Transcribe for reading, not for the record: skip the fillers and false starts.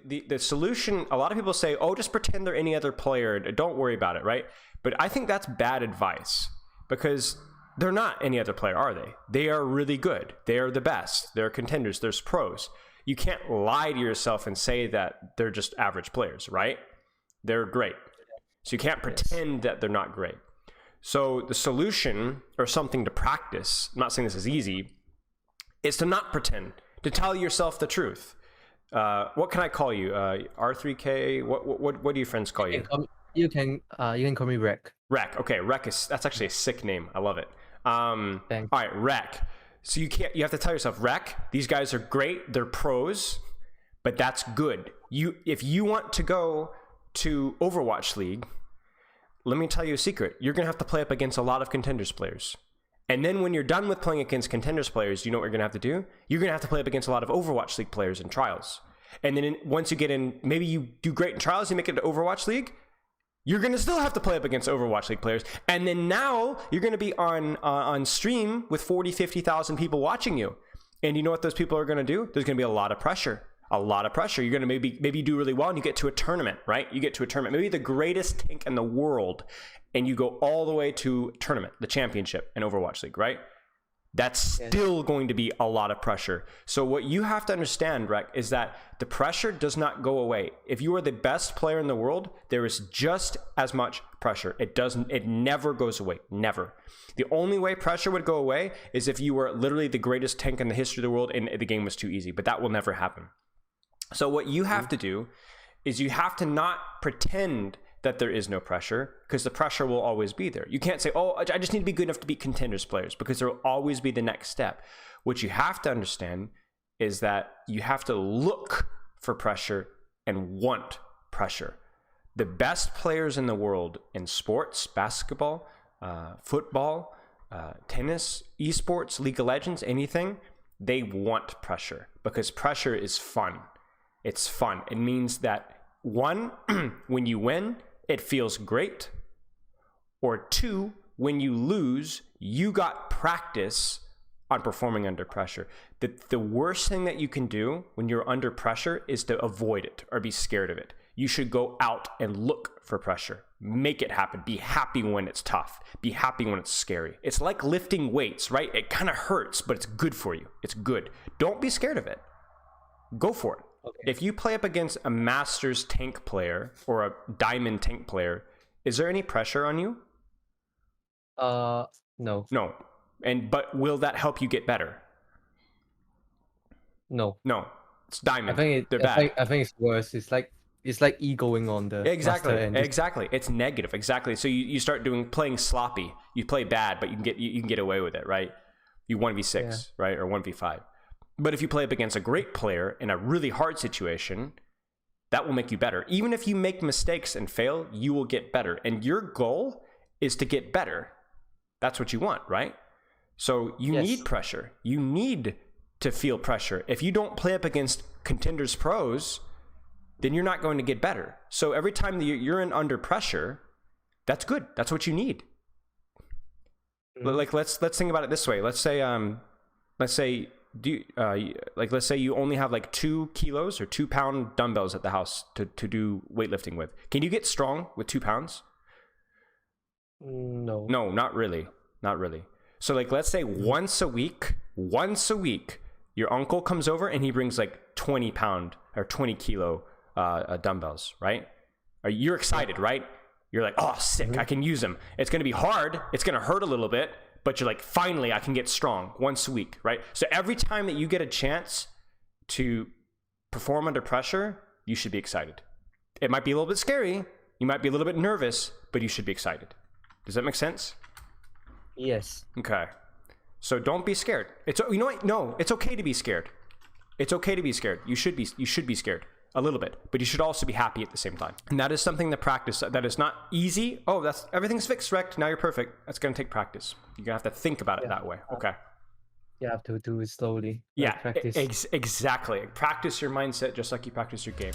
The solution, a lot of people say, oh, just pretend they're any other player. Don't worry about it, right? But I think that's bad advice because they're not any other player, are they? They are really good. They are the best. They're contenders. There's pros. You can't lie to yourself and say that they're just average players, right? They're great. So you can't pretend that they're not great. So the solution, or something to practice, I'm not saying this is easy, is to not pretend, to tell yourself the truth. What can I call you? R3K? What do your friends call you? You can call me Rec. Rec. Okay, that's actually a sick name. I love it. All right, Rec. So you have to tell yourself, Rec, these guys are great, they're pros, but that's good. If you want to go to Overwatch League, let me tell you a secret. You're gonna have to play up against a lot of contenders players. And then when you're done with playing against contenders players, you know what you're gonna have to do? You're gonna have to play up against a lot of Overwatch League players in trials. And then once you get in, maybe you do great in trials, you make it to Overwatch League, you're gonna still have to play up against Overwatch League players. And then now you're gonna be on stream with 40, 50,000 people watching you. And you know what those people are gonna do? There's gonna be a lot of pressure. A lot of pressure. You're gonna maybe do really well and you get to a tournament, right? You get to a tournament, maybe the greatest tank in the world, and you go all the way to tournament, the championship in Overwatch League, right? That's still going to be a lot of pressure. So what you have to understand, Rec, is that the pressure does not go away. If you are the best player in the world, there is just as much pressure. It never goes away, never. The only way pressure would go away is if you were literally the greatest tank in the history of the world and the game was too easy, but that will never happen. So what you have to do is you have to not pretend that there is no pressure, because the pressure will always be there. You can't say, oh, I just need to be good enough to beat contenders players, because there will always be the next step. What you have to understand is that you have to look for pressure and want pressure. The best players in the world in sports, basketball, football, tennis, esports, League of Legends, anything, they want pressure because pressure is fun. It's fun. It means that one, when you win, it feels great. Or two, when you lose, you got practice on performing under pressure. The worst thing that you can do when you're under pressure is to avoid it or be scared of it. You should go out and look for pressure. Make it happen. Be happy when it's tough. Be happy when it's scary. It's like lifting weights, right? It kind of hurts, but it's good for you. It's good. Don't be scared of it. Go for it. Okay. If you play up against a Masters tank player or a Diamond tank player, is there any pressure on you? No. No. But will that help you get better? No. No. It's Diamond. They're bad. I think it's worse. It's like egoing on the exactly. It's negative. Exactly. So you start playing sloppy. You play bad, but you can get away with it, right? You 1v6, right, or 1v5. But if you play up against a great player in a really hard situation, that will make you better. Even if you make mistakes and fail, you will get better. And your goal is to get better. That's what you want, right? So you need pressure. You need to feel pressure. If you don't play up against contenders pros, then you're not going to get better. So every time that you're under pressure, that's good. That's what you need. Like let's think about it this way. Let's say let's say you only have like 2 kilos or 2 pound dumbbells at the house to do weightlifting with. Can you get strong with 2 pounds? No. No, not really. Not really. So like, let's say once a week, your uncle comes over and he brings like 20 pound or 20 kilo dumbbells, right? You're excited, right? You're like, oh, sick, I can use them. It's going to be hard. It's going to hurt a little bit, but you're like, finally, I can get strong once a week, right? So every time that you get a chance to perform under pressure, you should be excited. It might be a little bit scary. You might be a little bit nervous, but you should be excited. Does that make sense? Yes. Okay. So don't be scared. You know what? No, it's okay to be scared. It's okay to be scared. You should be scared a little bit, but you should also be happy at the same time. And that is something to practice. That is not easy. Oh, everything's fixed, Rect. Now you're perfect. That's going to take practice. You're going to have to think about it that way. Okay. You have to do it slowly. Yeah, practice. Exactly. Practice your mindset just like you practice your game.